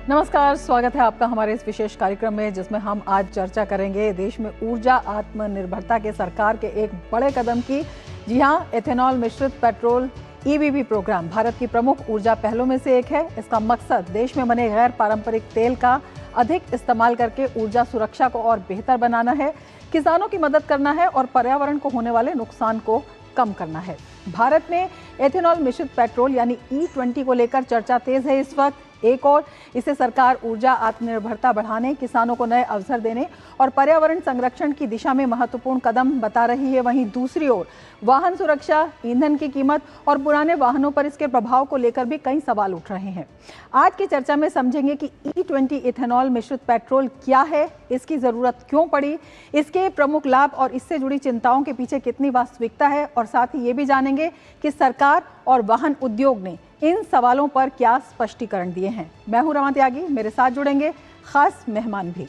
नमस्कार, स्वागत है आपका हमारे इस विशेष कार्यक्रम में, जिसमें हम आज चर्चा करेंगे देश में ऊर्जा आत्मनिर्भरता के सरकार के एक बड़े कदम की। जी हाँ, एथेनॉल मिश्रित पेट्रोल ईबीपी प्रोग्राम भारत की प्रमुख ऊर्जा पहलों में से एक है। इसका मकसद देश में बने गैर पारंपरिक तेल का अधिक इस्तेमाल करके ऊर्जा सुरक्षा को और बेहतर बनाना है, किसानों की मदद करना है और पर्यावरण को होने वाले नुकसान को कम करना है। भारत में एथेनॉल मिश्रित पेट्रोल यानी E20 को लेकर चर्चा तेज है इस वक्त। एक और इसे सरकार ऊर्जा आत्मनिर्भरता बढ़ाने, किसानों को नए अवसर देने और पर्यावरण संरक्षण की दिशा में महत्वपूर्ण कदम बता रही है। वहीं दूसरी ओर वाहन सुरक्षा, ईंधन की कीमत और पुराने वाहनों पर इसके प्रभाव को लेकर भी कई सवाल उठ रहे हैं। आज की चर्चा में समझेंगे कि E20 इथेनॉल मिश्रित पेट्रोल क्या है, इसकी जरूरत क्यों पड़ी, इसके प्रमुख लाभ और इससे जुड़ी चिंताओं के पीछे कितनी वास्तविकता है, और साथ ही ये भी जानेंगे कि सरकार और वाहन उद्योग ने इन सवालों पर क्या स्पष्टीकरण दिए हैं। मैं हूं रमा त्यागी, मेरे साथ जुड़ेंगे खास मेहमान भी।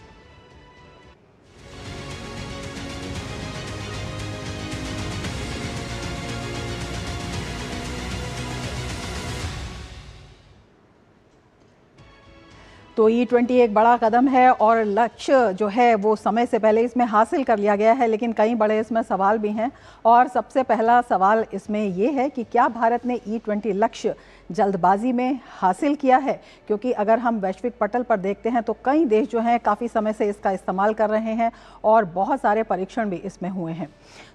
तो E20 एक बड़ा कदम है और लक्ष्य जो है वो समय से पहले इसमें हासिल कर लिया गया है, लेकिन कई बड़े इसमें सवाल भी हैं। और सबसे पहला सवाल इसमें ये है कि क्या भारत ने E20 लक्ष्य जल्दबाजी में हासिल किया है? क्योंकि अगर हम वैश्विक पटल पर देखते हैं तो कई देश जो हैं काफ़ी समय से इसका इस्तेमाल कर रहे हैं और बहुत सारे परीक्षण भी इसमें हुए हैं।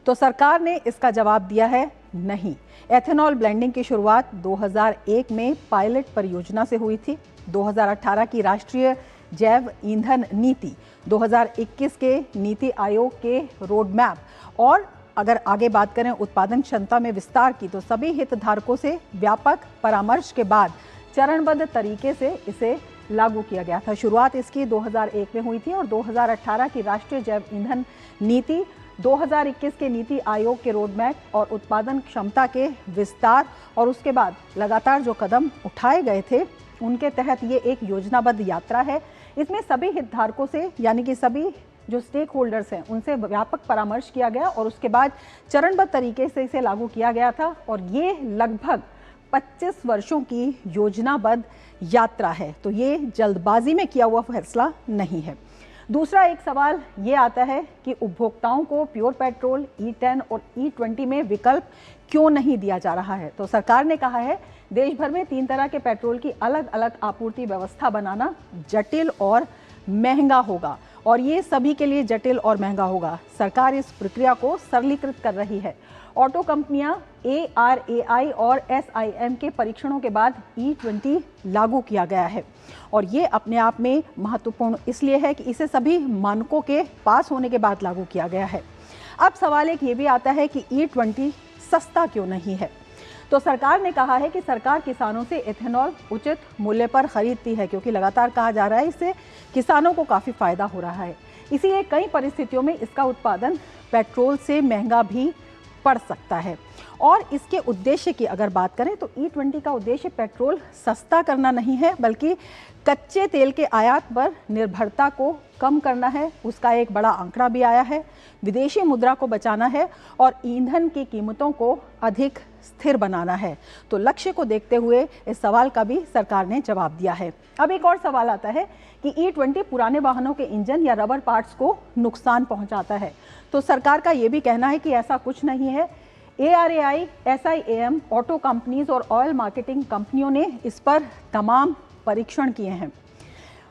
तो सरकार ने इसका जवाब दिया है नहीं। एथेनॉल ब्लेंडिंग की शुरुआत 2001 में पायलट परियोजना से हुई थी। 2018 की राष्ट्रीय जैव ईंधन नीति, 2021 के नीति आयोग के रोड मैप और अगर आगे बात करें उत्पादन क्षमता में विस्तार की, तो सभी हितधारकों से व्यापक परामर्श के बाद चरणबद्ध तरीके से इसे लागू किया गया था। शुरुआत इसकी 2001 में हुई थी और 2018 की राष्ट्रीय जैव ईंधन नीति, 2021 के नीति आयोग के रोड मैप और उत्पादन क्षमता के विस्तार और उसके बाद लगातार जो कदम उठाए गए थे उनके तहत ये एक योजनाबद्ध यात्रा है। इसमें सभी हितधारकों से यानी कि सभी जो स्टेक होल्डर्स हैं उनसे व्यापक परामर्श किया गया और उसके बाद चरणबद्ध तरीके से इसे लागू किया गया था। और ये लगभग 25 वर्षों की योजनाबद्ध यात्रा है, तो ये जल्दबाजी में किया हुआ फैसला नहीं है। दूसरा एक सवाल ये आता है कि उपभोक्ताओं को प्योर पेट्रोल E10 और E20 में विकल्प क्यों नहीं दिया जा रहा है? तो सरकार ने कहा है देश भर में 3 तरह के पेट्रोल की अलग अलग आपूर्ति व्यवस्था बनाना जटिल और महंगा होगा और ये सभी के लिए जटिल और महंगा होगा। सरकार इस प्रक्रिया को सरलीकृत कर रही है। ऑटो कंपनियां ARAI और SIM के परीक्षणों के बाद E20 लागू किया गया है और ये अपने आप में महत्वपूर्ण इसलिए है कि इसे सभी मानकों के पास होने के बाद लागू किया गया है। अब सवाल एक ये भी आता है कि E20 सस्ता क्यों नहीं है? तो सरकार ने कहा है कि सरकार किसानों से एथेनॉल उचित मूल्य पर खरीदती है, क्योंकि लगातार कहा जा रहा है इससे किसानों को काफ़ी फायदा हो रहा है। इसीलिए कई परिस्थितियों में इसका उत्पादन पेट्रोल से महंगा भी पड़ सकता है। और इसके उद्देश्य की अगर बात करें तो E20 का उद्देश्य पेट्रोल सस्ता करना नहीं है, बल्कि कच्चे तेल के आयात पर निर्भरता को कम करना है। उसका एक बड़ा आंकड़ा भी आया है। विदेशी मुद्रा को बचाना है और ईंधन की कीमतों को अधिक स्थिर बनाना है। तो लक्ष्य को देखते हुए इस सवाल का भी सरकार ने जवाब दिया है। अब एक और सवाल आता है कि E20 पुराने वाहनों के इंजन या रबर पार्ट्स को नुकसान पहुंचाता है। तो सरकार का ये भी कहना है कि ऐसा कुछ नहीं है। ARAI, SIM, ऑटो कंपनीज और ऑयल मार्केटिंग कंपनियों ने इस पर तमाम परीक्षण किए हैं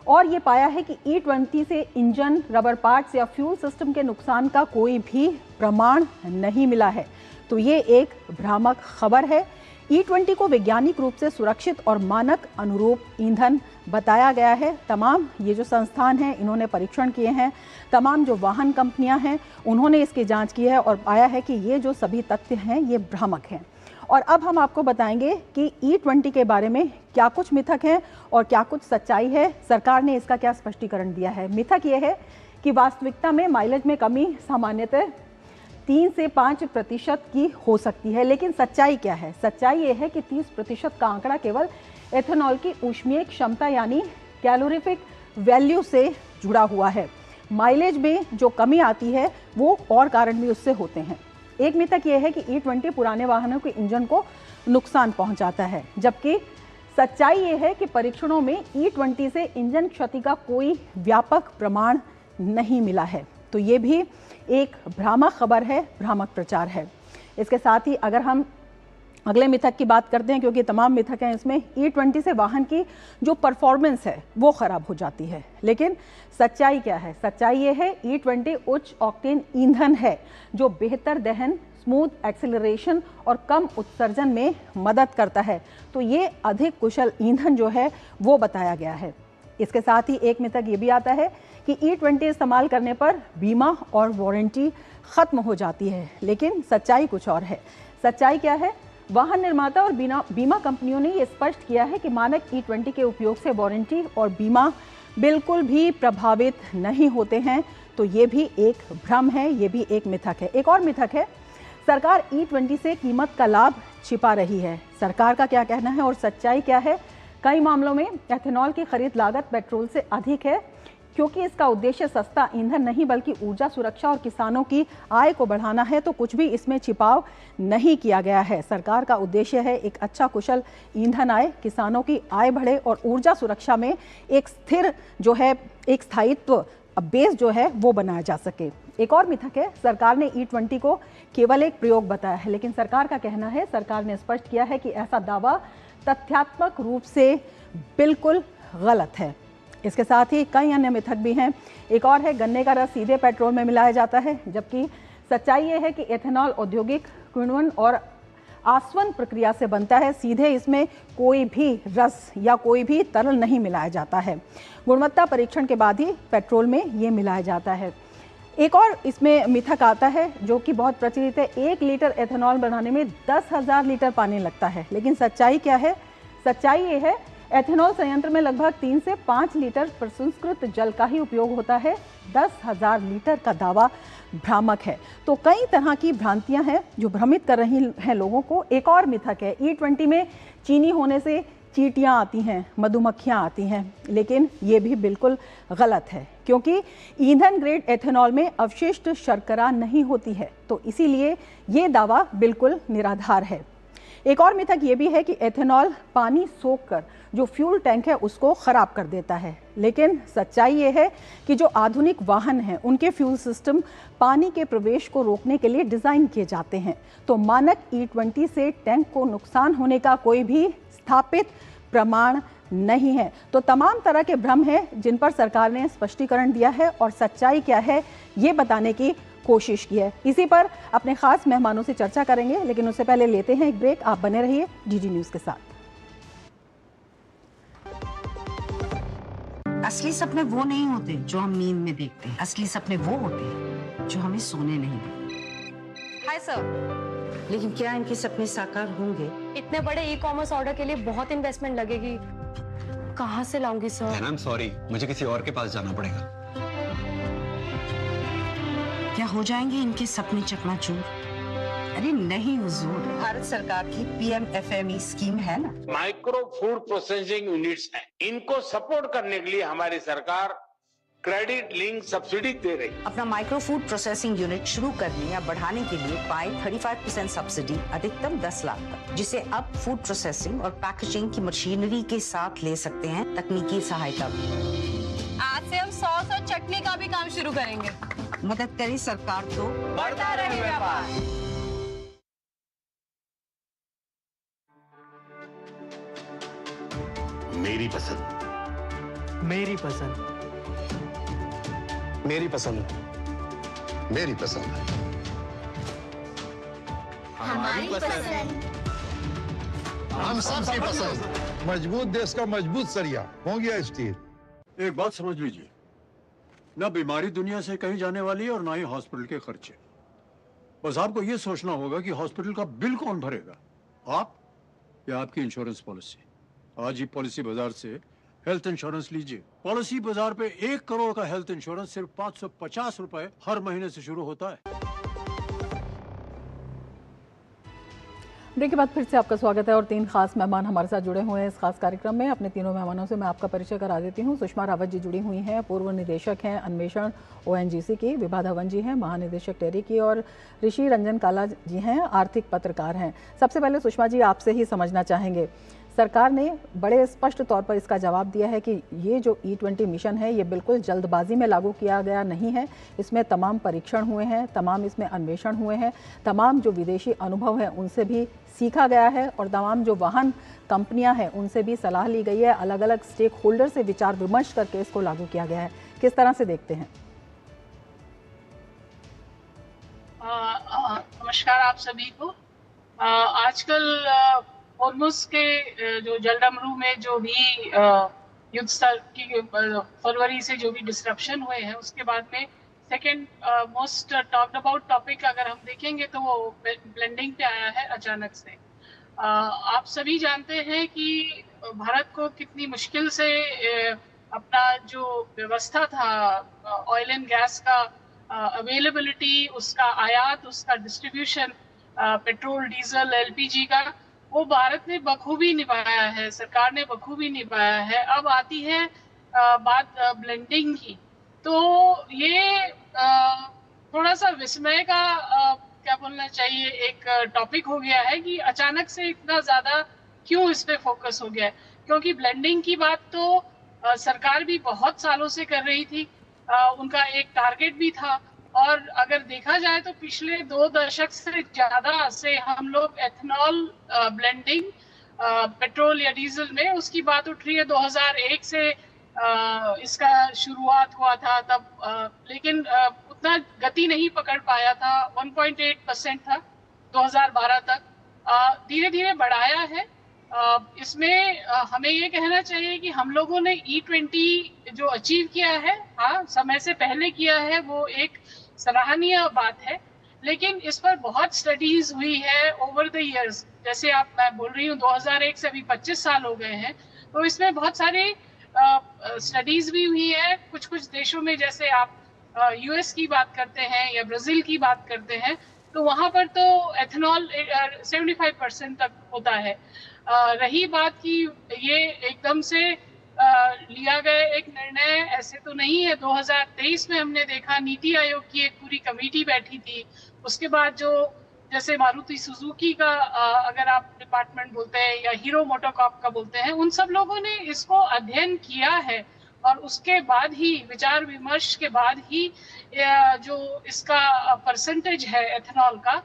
और ये पाया है कि E20 से इंजन, रबर पार्ट्स या फ्यूल सिस्टम के नुकसान का कोई भी प्रमाण नहीं मिला है। तो ये एक भ्रामक खबर है। E20 को वैज्ञानिक रूप से सुरक्षित और मानक अनुरूप ईंधन बताया गया है। तमाम ये जो संस्थान हैं इन्होंने परीक्षण किए हैं, तमाम जो वाहन कंपनियां हैं उन्होंने इसकी जांच की है और पाया है कि ये जो सभी तथ्य हैं ये भ्रामक हैं। और अब हम आपको बताएंगे कि E20 के बारे में क्या कुछ मिथक हैं और क्या कुछ सच्चाई है। सरकार ने इसका क्या स्पष्टीकरण दिया है। मिथक ये है कि वास्तविकता में माइलेज में कमी सामान्यतः 3 से 5% की हो सकती है, लेकिन सच्चाई क्या है? सच्चाई ये है कि 30% का आंकड़ा केवल एथेनॉल की ऊष्मीय क्षमता यानी कैलोरीफिक वैल्यू से जुड़ा हुआ है। माइलेज में जो कमी आती है वो और कारण भी उससे होते हैं। एक मिथक ये है कि E20 पुराने वाहनों के इंजन को नुकसान पहुंचाता है, जबकि सच्चाई ये है कि परीक्षणों में E20 से इंजन क्षति का कोई व्यापक प्रमाण नहीं मिला है। तो ये भी एक भ्रामक खबर है, भ्रामक प्रचार है। इसके साथ ही अगर हम अगले मिथक की बात करते हैं, क्योंकि तमाम मिथक हैं इसमें, E20 से वाहन की जो परफॉर्मेंस है वो ख़राब हो जाती है। लेकिन सच्चाई क्या है? सच्चाई ये है E20 उच्च ऑक्टेन ईंधन है जो बेहतर दहन, स्मूथ एक्सेलरेशन और कम उत्सर्जन में मदद करता है। तो ये अधिक कुशल ईंधन जो है वो बताया गया है। इसके साथ ही एक मिथक ये भी आता है कि E20 इस्तेमाल करने पर बीमा और वारंटी ख़त्म हो जाती है। लेकिन सच्चाई कुछ और है। सच्चाई क्या है? वाहन निर्माता और बीमा कंपनियों ने ये स्पष्ट किया है कि मानक E20 के उपयोग से वारंटी और बीमा बिल्कुल भी प्रभावित नहीं होते हैं। तो ये भी एक भ्रम है, ये भी एक मिथक है। एक और मिथक है, सरकार E20 से कीमत का लाभ छिपा रही है। सरकार का क्या कहना है और सच्चाई क्या है? कई मामलों में एथेनॉल की खरीद लागत पेट्रोल से अधिक है, क्योंकि इसका उद्देश्य सस्ता ईंधन नहीं बल्कि ऊर्जा सुरक्षा और किसानों की आय को बढ़ाना है। तो कुछ भी इसमें छिपाव नहीं किया गया है। सरकार का उद्देश्य है एक अच्छा कुशल ईंधन आए, किसानों की आय बढ़े और ऊर्जा सुरक्षा में एक स्थिर जो है, एक स्थायित्व बेस जो है वो बनाया जा सके। एक और मिथक है, सरकार ने E20 को केवल एक प्रयोग बताया है। लेकिन सरकार का कहना है, सरकार ने स्पष्ट किया है कि ऐसा दावा तथ्यात्मक रूप से बिल्कुल गलत है। इसके साथ ही कई अन्य मिथक भी हैं। एक और है, गन्ने का रस सीधे पेट्रोल में मिलाया जाता है, जबकि सच्चाई ये है कि एथेनॉल औद्योगिक किण्वन और आसवन प्रक्रिया से बनता है। सीधे इसमें कोई भी रस या कोई भी तरल नहीं मिलाया जाता है। गुणवत्ता परीक्षण के बाद ही पेट्रोल में ये मिलाया जाता है। एक और इसमें मिथक आता है जो कि बहुत प्रचलित है, 1 लीटर एथेनॉल बनाने में 10,000 लीटर पानी लगता है। लेकिन सच्चाई क्या है? सच्चाई ये है, एथेनॉल संयंत्र में लगभग 3 से 5 लीटर प्रसंस्कृत जल का ही उपयोग होता है। 10,000 लीटर का दावा भ्रामक है। तो कई तरह की भ्रांतियां हैं जो भ्रमित कर रही हैं लोगों को। एक और मिथक है, E20 में चीनी होने से चींटियां आती हैं, मधुमक्खियां आती हैं। लेकिन ये भी बिल्कुल गलत है, क्योंकि ईंधन ग्रेड एथेनॉल में अवशिष्ट शर्करा नहीं होती है। तो इसीलिए ये दावा बिल्कुल निराधार है। एक और मिथक ये भी है कि एथेनॉल पानी सोखकर जो फ्यूल टैंक है उसको ख़राब कर देता है। लेकिन सच्चाई ये है कि जो आधुनिक वाहन हैं उनके फ्यूल सिस्टम पानी के प्रवेश को रोकने के लिए डिज़ाइन किए जाते हैं। तो मानक E20 से टैंक को नुकसान होने का कोई भी स्थापित प्रमाण नहीं है। तो तमाम तरह के भ्रम हैं जिन पर सरकार ने स्पष्टीकरण दिया है और सच्चाई क्या है ये बताने की कोशिश की है। इसी पर अपने खास मेहमानों से चर्चा करेंगे, लेकिन उससे पहले लेते हैं एक ब्रेक। आप बने रहिए DD न्यूज़ के साथ। असली सपने वो नहीं होते जो हम नींद में देखते हैं। असली सपने वो होते हैं जो हमें सोने नहीं देते। Hi sir. लेकिन क्या इनके सपने साकार होंगे? इतने बड़े ई-कॉमर्स ऑर्डर के लिए बहुत इन्वेस्टमेंट लगेगी, कहाँ से लाऊंगी सर? आई एम सॉरी, मुझे किसी और के पास जाना पड़ेगा। क्या हो जाएंगे इनके सपने चकनाचूर? अरे नहीं हुजूर, भारत सरकार की PM-FME स्कीम है ना। माइक्रो फूड प्रोसेसिंग यूनिट्स हैं, इनको सपोर्ट करने के लिए हमारी सरकार क्रेडिट लिंक सब्सिडी दे रही है। अपना माइक्रो फूड प्रोसेसिंग यूनिट शुरू करने या बढ़ाने के लिए पाए 35% सब्सिडी अधिकतम 10 लाख तक, जिसे अब फूड प्रोसेसिंग और पैकेजिंग की मशीनरी के साथ ले सकते हैं तकनीकी सहायता भी। आज से हम सॉस और चटनी का भी काम शुरू करेंगे। मदद करे सरकार तो बढ़ता रहे व्यापार। मेरी पसंद, मेरी पसंद, मेरी पसंद, मेरी पसंद, हमारी पसंद, हम सबकी पसंद। मजबूत देश का मजबूत सरिया हो गया स्टील। एक बात समझ लीजिए, ना बीमारी दुनिया से कहीं जाने वाली है और ना ही हॉस्पिटल के खर्चे। बस आपको यह सोचना होगा कि हॉस्पिटल का बिल कौन भरेगा, आप या आपकी इंश्योरेंस पॉलिसी। आज ही पॉलिसी बाजार से हेल्थ इंश्योरेंस लीजिए। पॉलिसी बाजार पे 1 करोड़ का हेल्थ इंश्योरेंस सिर्फ 550 रुपए हर महीने से शुरू होता है। ब्रेक के बाद फिर से आपका स्वागत है और 3 खास मेहमान हमारे साथ जुड़े हुए हैं इस खास कार्यक्रम में। अपने तीनों मेहमानों से मैं आपका परिचय करा देती हूँ। सुषमा रावत जी जुड़ी हुई हैं, पूर्व निदेशक हैं अन्वेषण ONGC की। विभा धवन जी हैं, महानिदेशक टेरी की। और ऋषि रंजन काला जी हैं, आर्थिक पत्रकार हैं। सबसे पहले सुषमा जी आपसे ही समझना चाहेंगे, सरकार ने बड़े स्पष्ट तौर पर इसका जवाब दिया है कि ये जो E20 मिशन है ये बिल्कुल जल्दबाजी में लागू किया गया नहीं है। इसमें तमाम परीक्षण हुए हैं, तमाम इसमें अन्वेषण हुए हैं, तमाम जो विदेशी अनुभव हैं उनसे भी सीखा गया है और तमाम जो वाहन कंपनियां हैं उनसे भी सलाह ली गई है। अलग अलग स्टेक होल्डर से विचार विमर्श करके इसको लागू किया गया है। किस तरह से देखते हैं? नमस्कार आप सभी को। आजकल होर्मुज के जो जलडमरू में जो भी युद्ध स्तर की फरवरी से जो भी डिस्ट्रप्शन हुए हैं उसके बाद में second most talked about topic अगर हम देखेंगे तो वो ब्लेंडिंग पे आया है अचानक से। आप सभी जानते हैं कि भारत को कितनी मुश्किल से अपना जो व्यवस्था था ऑयल एंड गैस का अवेलेबिलिटी, उसका आयात, उसका डिस्ट्रीब्यूशन, पेट्रोल, डीजल, एलपीजी का, वो भारत ने बखूबी निभाया है, सरकार ने बखूबी निभाया है। अब आती है बात ब्लेंडिंग की, तो ये थोड़ा सा विस्मय का क्या बोलना चाहिए एक टॉपिक हो गया है कि अचानक से इतना ज़्यादा क्यों इस पे फोकस हो गया है। क्योंकि ब्लेंडिंग की बात तो सरकार भी बहुत सालों से कर रही थी, उनका एक टारगेट भी था और अगर देखा जाए तो पिछले 2 दशक से ज़्यादा से हम लोग एथेनॉल ब्लेंडिंग पेट्रोल या डीजल में उसकी बात उठ रही है। 2001 से इसका शुरुआत हुआ था तब, लेकिन उतना गति नहीं पकड़ पाया था। 1.8% था 2012 तक, धीरे धीरे बढ़ाया है। इसमें हमें ये कहना चाहिए कि हम लोगों ने E20 जो अचीव किया है, हाँ समय से पहले किया है, वो एक सराहनीय बात है, लेकिन इस पर बहुत स्टडीज हुई है ओवर द इयर्स। जैसे मैं बोल रही हूँ 2001 से अभी 25 साल हो गए हैं, तो इसमें बहुत सारी स्टडीज भी हुई है। कुछ कुछ देशों में जैसे आप यूएस की बात करते हैं या ब्राजील की बात करते हैं तो वहाँ पर तो एथेनॉल 75% तक होता है। रही बात की ये एकदम से लिया गया एक निर्णय ऐसे तो नहीं है। 2023 में हमने देखा नीति आयोग की एक पूरी कमेटी बैठी थी, उसके बाद जो जैसे मारुति सुजुकी का अगर आप डिपार्टमेंट बोलते हैं या हीरो मोटोकॉर्प का बोलते हैं, उन सब लोगों ने इसको अध्ययन किया है और उसके बाद ही विचार विमर्श के बाद ही जो इसका परसेंटेज है एथेनॉल का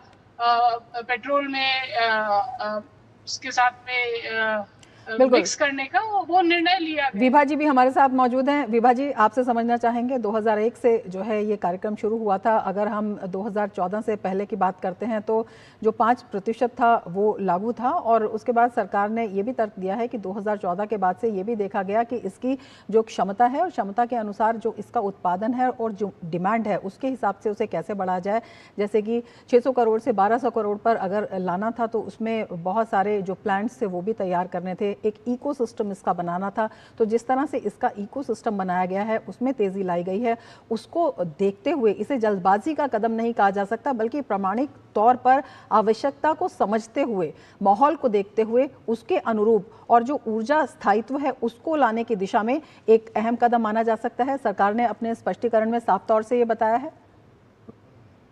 पेट्रोल में उसके साथ में मिक्स करने का वो निर्णय लिया गया। विभा जी भी हमारे साथ मौजूद हैं। विभा जी, आपसे समझना चाहेंगे 2001 से जो है ये कार्यक्रम शुरू हुआ था। अगर हम 2014 से पहले की बात करते हैं तो जो 5% था वो लागू था और उसके बाद सरकार ने ये भी तर्क दिया है कि 2014 के बाद से ये भी देखा गया कि इसकी जो क्षमता है और क्षमता के अनुसार जो इसका उत्पादन है और जो डिमांड है उसके हिसाब से उसे कैसे बढ़ाया जाए। जैसे कि 600 करोड़ से 1200 करोड़ पर अगर लाना था तो उसमें बहुत सारे जो प्लांट्स थे वो भी तैयार करने थे, एक इकोसिस्टम इसका बनाना था। तो जिस तरह से इसका इकोसिस्टम बनाया गया है उसमें तेजी लाई गई है। उसको देखते हुए इसे जल्दबाजी का कदम नहीं कहा जा सकता, बल्कि प्रामाणिक तौर पर आवश्यकता को समझते हुए, माहौल को देखते हुए उसके अनुरूप और जो ऊर्जा स्थायित्व है उसको लाने की दिशा में एक अहम कदम माना जा सकता है। सरकार ने अपने स्पष्टीकरण में साफ तौर से ये बताया है।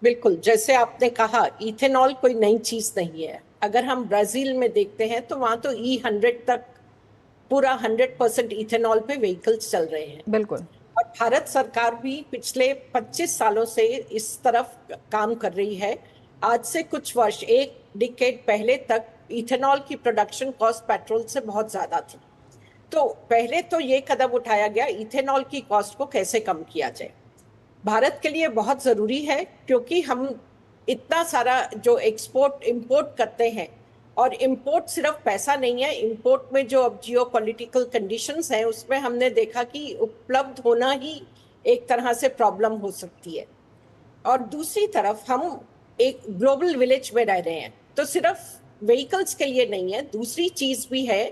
बिल्कुल, जैसे आपने कहा इथेनॉल कोई नई चीज नहीं है। अगर हम ब्राजील में देखते हैं तो वहां तो E100 तक पूरा 100% इथेनॉल पे व्हीकल्स चल रहे हैं। बिल्कुल। और भारत सरकार भी पिछले 25 सालों से इस तरफ काम कर रही है। आज से कुछ वर्ष, एक डिकेड पहले तक इथेनॉल की प्रोडक्शन कॉस्ट पेट्रोल से बहुत ज्यादा थी। तो पहले तो ये कदम उठाया गया इथेनॉल की कॉस्ट को कैसे कम किया जाए। भारत के लिए बहुत जरूरी है क्योंकि हम इतना सारा जो एक्सपोर्ट इंपोर्ट करते हैं, और इंपोर्ट सिर्फ पैसा नहीं है, इंपोर्ट में जो अब जियोपॉलिटिकल कंडीशंस हैं उसमें हमने देखा कि उपलब्ध होना ही एक तरह से प्रॉब्लम हो सकती है। और दूसरी तरफ हम एक ग्लोबल विलेज में रह रहे हैं, तो सिर्फ व्हीकल्स के लिए नहीं है, दूसरी चीज भी है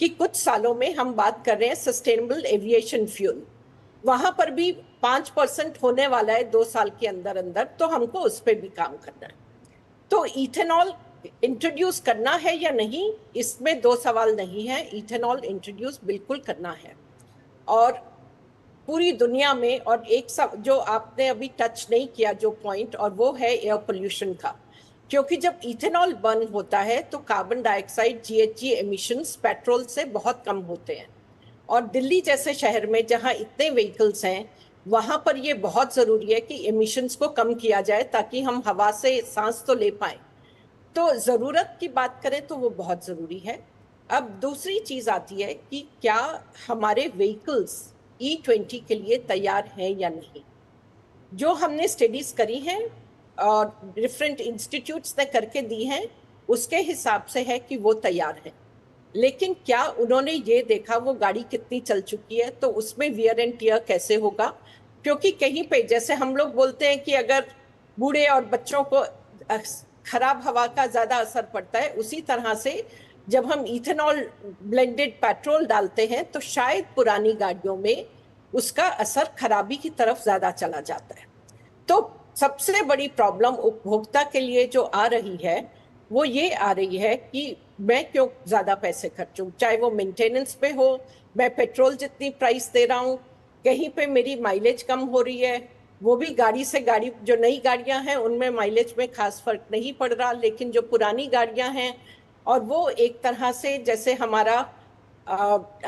कि कुछ सालों में हम बात कर रहे हैं सस्टेनेबल एविएशन फ्यूल, वहां पर भी 5% होने वाला है 2 साल के अंदर अंदर, तो हमको उस पर भी काम करना है। तो इथेनॉल इंट्रोड्यूस करना है या नहीं, इसमें 2 सवाल नहीं है। इथेनॉल इंट्रोड्यूस बिल्कुल करना है और पूरी दुनिया में। और एक सब जो आपने अभी टच नहीं किया जो पॉइंट, और वो है एयर पोल्यूशन का। क्योंकि जब इथेनॉल बर्न होता है तो carbon dioxide GHG emissions petrol से बहुत कम होते हैं। और दिल्ली जैसे शहर में जहां इतने व्हीकल्स हैं वहां पर ये बहुत जरूरी है कि एमिशंस को कम किया जाए ताकि हम हवा से सांस तो ले पाए। तो जरूरत की बात करें तो वो बहुत जरूरी है। अब दूसरी चीज आती है कि क्या हमारे व्हीकल्स E20 के लिए तैयार हैं या नहीं। जो हमने स्टडीज करी हैं और डिफरेंट इंस्टीट्यूट्स ने करके दी हैं उसके हिसाब से है कि वो तैयार है। लेकिन क्या उन्होंने ये देखा वो गाड़ी कितनी चल चुकी है, तो उसमें वियर एंड टियर कैसे होगा। क्योंकि कहीं पे जैसे हम लोग बोलते हैं कि अगर बूढ़े और बच्चों को खराब हवा का ज्यादा असर पड़ता है, उसी तरह से जब हम इथेनॉल ब्लेंडेड पेट्रोल डालते हैं तो शायद पुरानी गाड़ियों में उसका असर खराबी की तरफ ज्यादा चला जाता है। तो सबसे बड़ी प्रॉब्लम उपभोक्ता के लिए जो आ रही है वो ये आ रही है कि मैं क्यों ज्यादा पैसे खर्चूं, चाहे वो मेंटेनेंस पे हो, मैं पेट्रोल जितनी प्राइस दे रहा हूँ, कहीं पे मेरी माइलेज कम हो रही है, वो भी गाड़ी से गाड़ी, जो नई गाड़ियां हैं उनमें माइलेज में खास फर्क नहीं पड़ रहा, लेकिन जो पुरानी गाड़ियां हैं और वो एक तरह से जैसे हमारा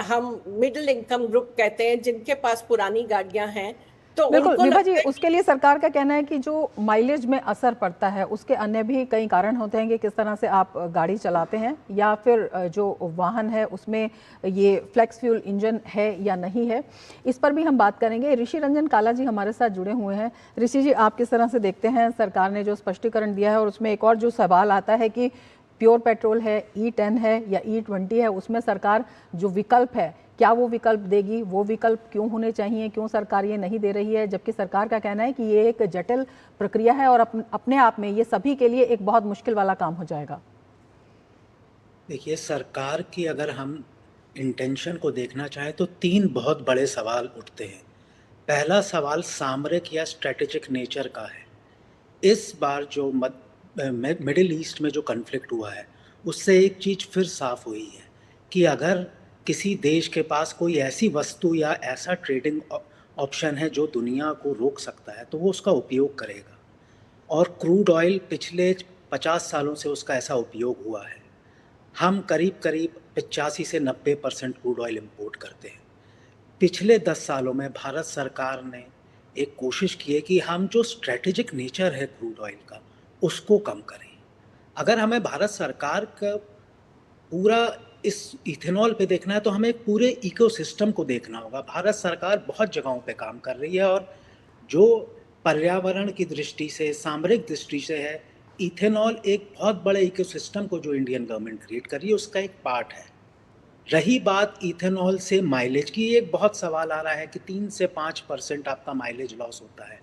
हम मिडिल इनकम ग्रुप कहते हैं जिनके पास पुरानी गाड़ियां हैं, तो बिल्कुल उनको विभा जी, लगता है उसके लिए सरकार का कहना है कि जो माइलेज में असर पड़ता है उसके अन्य भी कई कारण होते हैं कि किस तरह से आप गाड़ी चलाते हैं या फिर जो वाहन है उसमें ये फ्लेक्स फ्यूल इंजन है या नहीं है, इस पर भी हम बात करेंगे। ऋषि रंजन काला जी हमारे साथ जुड़े हुए हैं। ऋषि जी, आप किस तरह से देखते हैं सरकार ने जो स्पष्टीकरण दिया है, और उसमें एक और जो सवाल आता है कि प्योर पेट्रोल है, E10 है या E20 है, उसमें सरकार जो विकल्प है क्या वो विकल्प देगी, वो विकल्प क्यों होने चाहिए, क्यों सरकार ये नहीं दे रही है, जबकि सरकार का कहना है कि ये एक जटिल प्रक्रिया है और अपने आप में ये सभी के लिए एक बहुत मुश्किल वाला काम हो जाएगा। देखिए, सरकार की अगर हम इंटेंशन को देखना चाहें तो 3 बहुत बड़े सवाल उठते हैं। पहला सवाल सामरिक या स्ट्रेटेजिक नेचर का है। इस बार जो मिडिल ईस्ट में जो कन्फ्लिक्ट हुआ है उससे एक चीज़ फिर साफ हुई है कि अगर किसी देश के पास कोई ऐसी वस्तु या ऐसा ट्रेडिंग ऑप्शन है जो दुनिया को रोक सकता है तो वो उसका उपयोग करेगा। और क्रूड ऑयल पिछले 50 सालों से उसका ऐसा उपयोग हुआ है। हम करीब करीब 85 से 90% क्रूड ऑयल इंपोर्ट करते हैं। पिछले 10 सालों में भारत सरकार ने एक कोशिश की है कि हम जो स्ट्रेटेजिक नेचर है क्रूड ऑयल का उसको कम करें। अगर हमें भारत सरकार का पूरा इस इथेनॉल पे देखना है तो हमें पूरे इकोसिस्टम को देखना होगा। भारत सरकार बहुत जगहों पे काम कर रही है और जो पर्यावरण की दृष्टि से, सामरिक दृष्टि से है, इथेनॉल एक बहुत बड़े इकोसिस्टम को जो इंडियन गवर्नमेंट क्रिएट कर रही है उसका एक पार्ट है। रही बात इथेनॉल से माइलेज की, एक बहुत सवाल आ रहा है कि 3 से 5% आपका माइलेज लॉस होता है।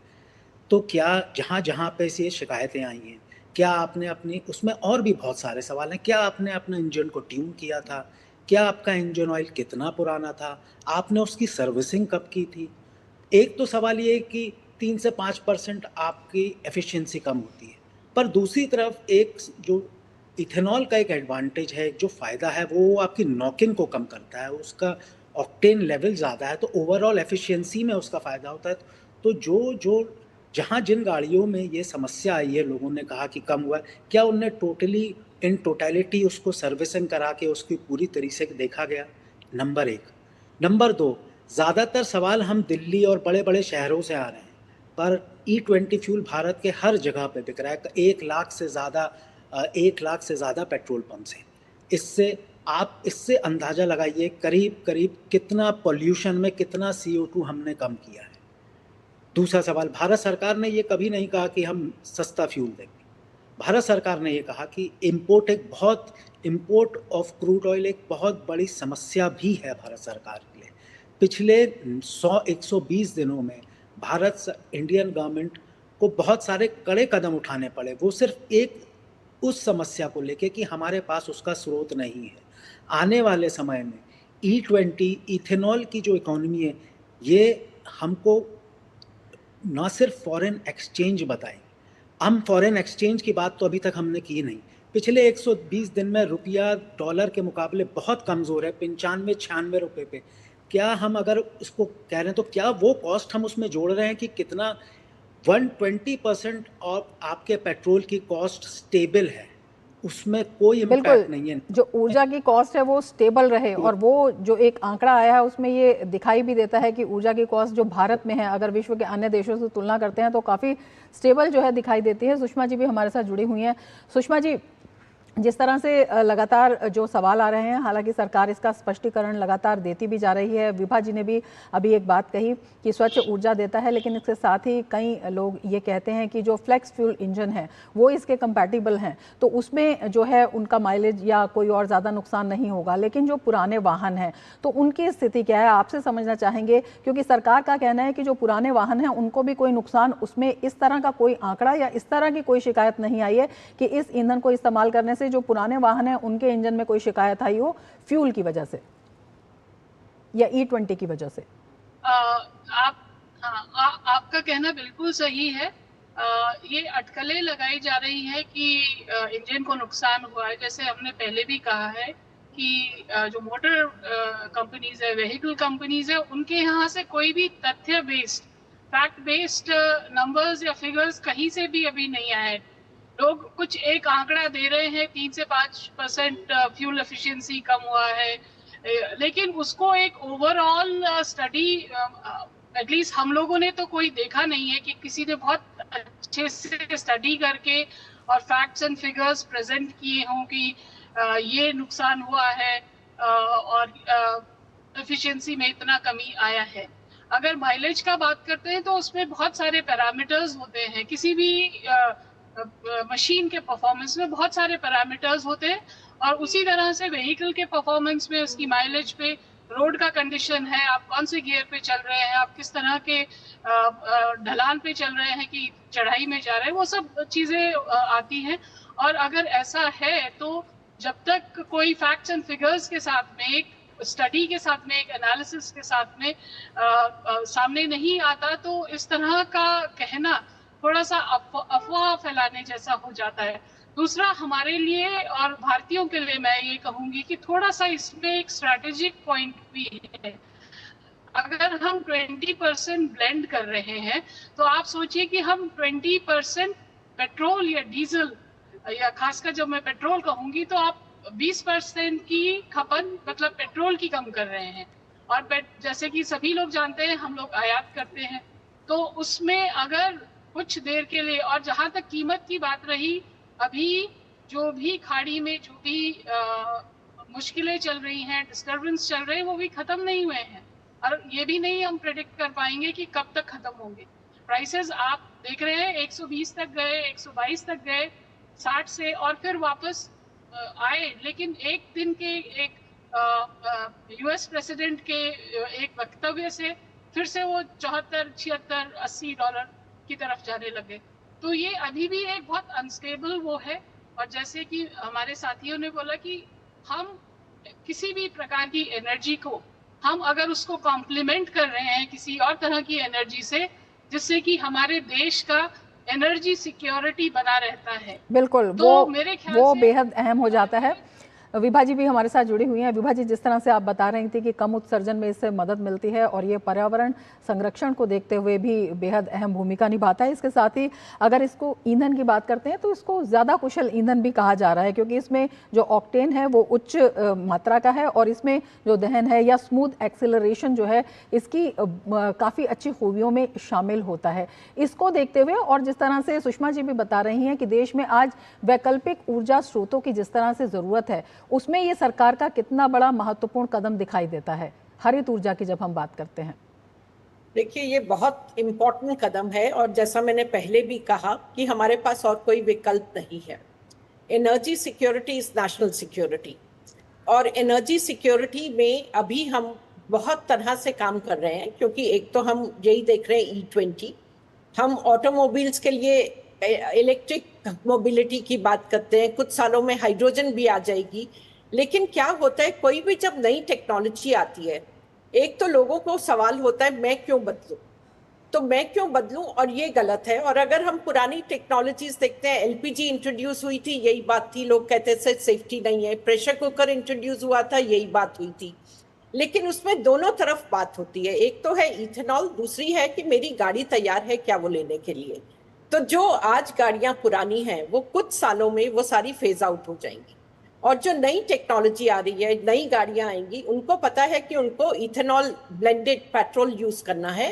तो क्या जहाँ पे से शिकायतें आई हैं, क्या आपने अपनी, उसमें और भी बहुत सारे सवाल हैं, क्या आपने अपने इंजन को ट्यून किया था, क्या आपका इंजन ऑयल कितना पुराना था, आपने उसकी सर्विसिंग कब की थी। एक तो सवाल ये है कि 3 से 5% आपकी एफिशिएंसी कम होती है, पर दूसरी तरफ एक जो इथेनॉल का एक एडवांटेज है, जो फ़ायदा है, वो आपकी नॉकिंग को कम करता है, उसका ऑक्टेन लेवल ज़्यादा है तो ओवरऑल एफिशिएंसी में उसका फ़ायदा होता है। तो जो जहाँ जिन गाड़ियों में ये समस्या आई है, लोगों ने कहा कि कम हुआ है, क्या उनने इन टोटलिटी उसको सर्विसिंग करा के उसकी पूरी तरीके से देखा गया? नंबर 1। नंबर 2, ज़्यादातर सवाल हम दिल्ली और बड़े बड़े शहरों से आ रहे हैं, पर E20 फ्यूल भारत के हर जगह पे बिक रहा है। 1 लाख से ज़्यादा पेट्रोल पंप हैं। इससे अंदाज़ा लगाइए करीब करीब कितना पॉल्यूशन में कितना CO2 हमने कम किया है। दूसरा सवाल, भारत सरकार ने ये कभी नहीं कहा कि हम सस्ता फ्यूल देंगे। भारत सरकार ने ये कहा कि इंपोर्ट ऑफ क्रूड ऑयल एक बहुत बड़ी समस्या भी है भारत सरकार के लिए। पिछले 120 दिनों में इंडियन गवर्नमेंट को बहुत सारे कड़े कदम उठाने पड़े, वो सिर्फ एक उस समस्या को लेके कि हमारे पास उसका स्रोत नहीं है। आने वाले समय में E20 इथेनॉल की जो इकोनॉमी है, ये हमको ना सिर्फ फॉरेन एक्सचेंज बताएं। हम फॉरेन एक्सचेंज की बात तो अभी तक हमने की नहीं। पिछले 120 दिन में रुपया डॉलर के मुकाबले बहुत कमज़ोर है, 95-96 रुपये पे। क्या हम अगर इसको कह रहे हैं तो क्या वो कॉस्ट हम उसमें जोड़ रहे हैं कि कितना 120% ऑफ आपके पेट्रोल की कॉस्ट स्टेबल है, उसमें कोई इम्पैक्ट नहीं है। जो ऊर्जा की कॉस्ट है वो स्टेबल रहे, और वो जो एक आंकड़ा आया है उसमें ये दिखाई भी देता है कि ऊर्जा की कॉस्ट जो भारत में है अगर विश्व के अन्य देशों से तुलना करते हैं तो काफ़ी स्टेबल जो है दिखाई देती है। सुषमा जी भी हमारे साथ जुड़ी हुई हैं। सुषमा जी, जिस तरह से लगातार जो सवाल आ रहे हैं, हालांकि सरकार इसका स्पष्टीकरण लगातार देती भी जा रही है। विभा जी ने भी अभी एक बात कही कि स्वच्छ ऊर्जा देता है, लेकिन इसके साथ ही कई लोग ये कहते हैं कि जो फ्लेक्स फ्यूल इंजन है वो इसके कंपैटिबल हैं, तो उसमें जो है उनका माइलेज या कोई और ज़्यादा नुकसान नहीं होगा। लेकिन जो पुराने वाहन हैं तो उनकी स्थिति क्या है, आपसे समझना चाहेंगे, क्योंकि सरकार का कहना है कि जो पुराने वाहन हैं उनको भी कोई नुकसान, उसमें इस तरह का कोई आंकड़ा या इस तरह की कोई शिकायत नहीं आई है कि इस ईंधन को इस्तेमाल करने से जो पुराने वाहन हैं उनके इंजन में कोई शिकायत आई हो फ्यूल की वजह से या E20 की वजह से। आपका कहना बिल्कुल सही है। ये अटकलें लगाई जा रही है कि इंजन को नुकसान हुआ है। जैसे हमने पहले भी कहा है कि जो मोटर कंपनीज है, व्हीकल कंपनीज है, उनके यहाँ से कोई भी तथ्य बेस्ड, फैक्ट बेस्ड नंबर्स या फिगर्स कहीं से भी अभी नहीं आए। लोग कुछ एक आंकड़ा दे रहे हैं 3 से 5% फ्यूल एफिशिएंसी कम हुआ है, लेकिन उसको एक ओवरऑल स्टडी एटलीस्ट हम लोगों ने तो कोई देखा नहीं है कि किसी ने बहुत अच्छे से स्टडी करके और फैक्ट्स एंड फिगर्स प्रेजेंट किए हों कि ये नुकसान हुआ है और एफिशिएंसी में इतना कमी आया है। अगर माइलेज का बात करते हैं तो उसमें बहुत सारे पैरामीटर्स होते हैं। किसी भी मशीन के परफॉर्मेंस में बहुत सारे पैरामीटर्स होते हैं, और उसी तरह से व्हीकल के परफॉर्मेंस में, उसकी माइलेज पे, रोड का कंडीशन है, आप कौन से गियर पे चल रहे हैं, आप किस तरह के ढलान पे चल रहे हैं कि चढ़ाई में जा रहे हैं, वो सब चीज़ें आती हैं। और अगर ऐसा है तो जब तक कोई फैक्ट्स एंड फिगर्स के साथ में, एक स्टडी के साथ में, एक एनालिसिस के साथ में सामने नहीं आता, तो इस तरह का कहना थोड़ा सा अफवाह फैलाने जैसा हो जाता है। दूसरा, हमारे लिए और भारतीयों के लिए मैं ये कहूंगी कि थोड़ा सा इसमें एक स्ट्रैटेजिक पॉइंट भी है। अगर हम 20% ब्लेंड कर रहे हैं तो आप सोचिए कि हम 20% पेट्रोल या डीजल, या खासकर जब मैं पेट्रोल कहूंगी तो आप 20% की खपत मतलब पेट्रोल की कम कर रहे हैं। और जैसे कि सभी लोग जानते हैं हम लोग आयात करते हैं, तो उसमें अगर कुछ देर के लिए, और जहां तक कीमत की बात रही, अभी जो भी खाड़ी में जो भी मुश्किलें चल रही हैं, डिस्टर्बेंस चल रहे हैं, वो भी खत्म नहीं हुए हैं, और ये भी नहीं हम प्रेडिक्ट कर पाएंगे कि कब तक खत्म होंगे। प्राइसेस आप देख रहे हैं 120 तक गए, 122 तक गए, 60 से, और फिर वापस आए। लेकिन एक दिन के एक यूएस प्रेसिडेंट के एक वक्तव्य से फिर से वो 74, 76, $80 की तरफ जाने लगे। तो ये अभी भी एक बहुत अनस्टेबल वो है। और जैसे कि हमारे साथियों ने बोला कि हम किसी भी प्रकार की एनर्जी को, हम अगर उसको कॉम्प्लीमेंट कर रहे हैं किसी और तरह की एनर्जी से, जिससे कि हमारे देश का एनर्जी सिक्योरिटी बना रहता है, बिल्कुल, तो मेरे ख्याल वो से बेहद अहम हो जाता है। विभा जी भी हमारे साथ जुड़ी हुई हैं। विभा जी, जिस तरह से आप बता रही थी कि कम उत्सर्जन में इससे मदद मिलती है और ये पर्यावरण संरक्षण को देखते हुए भी बेहद अहम भूमिका निभाता है, इसके साथ ही अगर इसको ईंधन की बात करते हैं तो इसको ज़्यादा कुशल ईंधन भी कहा जा रहा है, क्योंकि इसमें जो ऑक्टेन है वो उच्च मात्रा का है, और इसमें जो दहन है या स्मूथ एक्सेलरेशन जो है इसकी काफ़ी अच्छी खूबियों में शामिल होता है। इसको देखते हुए, और जिस तरह से सुषमा जी भी बता रही हैं कि देश में आज वैकल्पिक ऊर्जा स्रोतों की जिस तरह से ज़रूरत है, उसमें ये सरकार का कितना बड़ा महत्वपूर्ण कदम दिखाई देता है हरित ऊर्जा की जब हम बात करते हैं। देखिए, ये बहुत इम्पोर्टेंट कदम है, और जैसा मैंने पहले भी कहा कि हमारे पास और कोई विकल्प नहीं है। Energy security is national security, और एनर्जी सिक्योरिटी में अभी हम बहुत तरह से काम कर रहे हैं, क्योंकि एक तो हम यही देख रहे हैं E20, हम ऑटोमोबाइल्स के लिए इलेक्ट्रिक मोबिलिटी की बात करते हैं, कुछ सालों में हाइड्रोजन भी आ जाएगी। लेकिन क्या होता है, कोई भी जब नई टेक्नोलॉजी आती है, एक तो लोगों को सवाल होता है मैं क्यों बदलूं, तो मैं क्यों बदलूं, और ये गलत है। और अगर हम पुरानी टेक्नोलॉजीज देखते हैं, एलपीजी इंट्रोड्यूस हुई थी, यही बात थी, लोग कहते थे सेफ्टी नहीं है। प्रेशर कुकर इंट्रोड्यूस हुआ था, यही बात हुई थी। लेकिन उसमें दोनों तरफ बात होती है। एक तो है इथेनॉल, दूसरी है कि मेरी गाड़ी तैयार है क्या वो लेने के लिए। तो जो आज गाड़ियां पुरानी हैं वो कुछ सालों में वो सारी फेज आउट हो जाएंगी, और जो नई टेक्नोलॉजी आ रही है, नई गाड़ियां आएंगी, उनको पता है कि उनको इथेनॉल ब्लेंडेड पेट्रोल यूज करना है,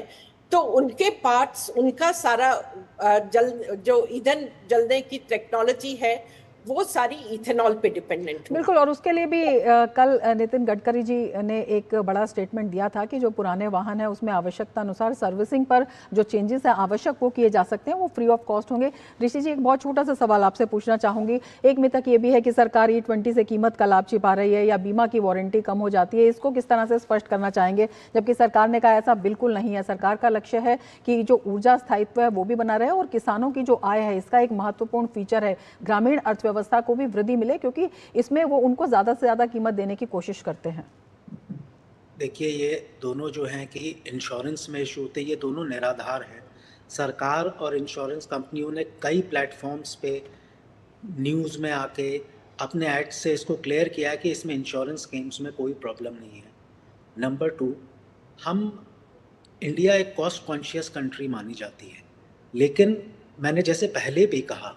तो उनके पार्ट्स, उनका सारा जो ईंधन जलने की टेक्नोलॉजी है वो सारी इथेनॉल पे डिपेंडेंट है। बिल्कुल, और उसके लिए भी कल नितिन गडकरी जी ने एक बड़ा स्टेटमेंट दिया था कि जो पुराने वाहन है उसमें आवश्यकता अनुसार सर्विसिंग पर जो चेंजेस है आवश्यक वो किए जा सकते हैं, वो फ्री ऑफ कॉस्ट होंगे। ऋषि जी, एक बहुत छोटा सा सवाल आपसे पूछना चाहूंगी। एक मिथक ये भी है कि सरकार E20 से कीमत का लाभ छिपा रही है या बीमा की वारंटी कम हो जाती है, इसको किस तरह से स्पष्ट करना चाहेंगे? जबकि सरकार ने कहा ऐसा बिल्कुल नहीं है। सरकार का लक्ष्य है कि जो ऊर्जा स्थायित्व है वो भी बना रहे और किसानों की जो आय है इसका एक महत्वपूर्ण फीचर है, ग्रामीण अर्थव्यवस्था को भी वृद्धि मिले, क्योंकि इसमें वो उनको ज्यादा से ज्यादा कीमत देने की कोशिश करते हैं। देखिए, ये दोनों जो हैं कि इंश्योरेंस में इशू होते हैं, ये दोनों निराधार हैं। सरकार और इंश्योरेंस कंपनियों ने कई प्लेटफॉर्म्स पे न्यूज़ में आके अपने एड से इसको क्लियर किया है कि इसमें इंश्योरेंस क्लेम्स में कोई प्रॉब्लम नहीं है। नंबर 2, हम इंडिया एक कॉस्ट कॉन्शियस कंट्री मानी जाती है, लेकिन मैंने जैसे पहले भी कहा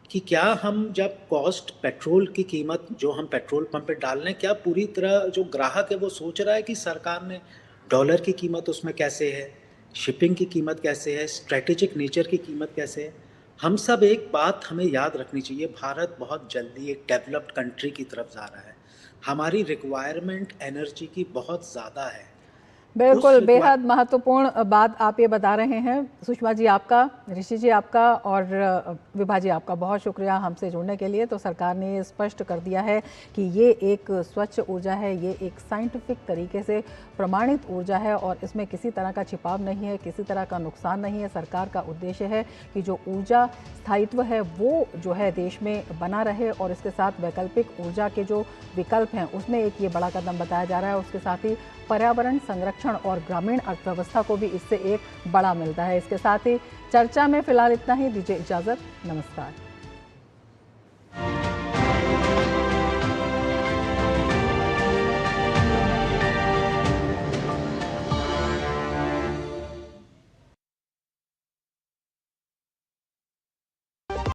कि क्या हम जब कॉस्ट पेट्रोल की कीमत जो हम पेट्रोल पंप पे डाल रहे हैं, क्या पूरी तरह जो ग्राहक है वो सोच रहा है कि सरकार ने डॉलर की कीमत उसमें कैसे है, शिपिंग की कीमत कैसे है, स्ट्रेटेजिक नेचर की कीमत कैसे है? हम सब एक बात हमें याद रखनी चाहिए, भारत बहुत जल्दी एक डेवलप्ड कंट्री की तरफ जा रहा है। हमारी रिक्वायरमेंट एनर्जी की बहुत ज़्यादा है। बिल्कुल, बेहद महत्वपूर्ण बात आप ये बता रहे हैं। सुषमा जी आपका, ऋषि जी आपका और विभा जी आपका बहुत शुक्रिया हमसे जुड़ने के लिए। तो सरकार ने ये स्पष्ट कर दिया है कि ये एक स्वच्छ ऊर्जा है, ये एक साइंटिफिक तरीके से प्रमाणित ऊर्जा है और इसमें किसी तरह का छिपाव नहीं है, किसी तरह का नुकसान नहीं है। सरकार का उद्देश्य है कि जो ऊर्जा स्थायित्व है वो जो है देश में बना रहे और इसके साथ वैकल्पिक ऊर्जा के जो विकल्प हैं उसमें एक ये बड़ा कदम बताया जा रहा है। उसके साथ ही पर्यावरण संरक्षण और ग्रामीण अर्थव्यवस्था को भी इससे एक बड़ा मिलता है। इसके साथ ही चर्चा में फिलहाल इतना ही। दीजिए इजाज़त, नमस्कार।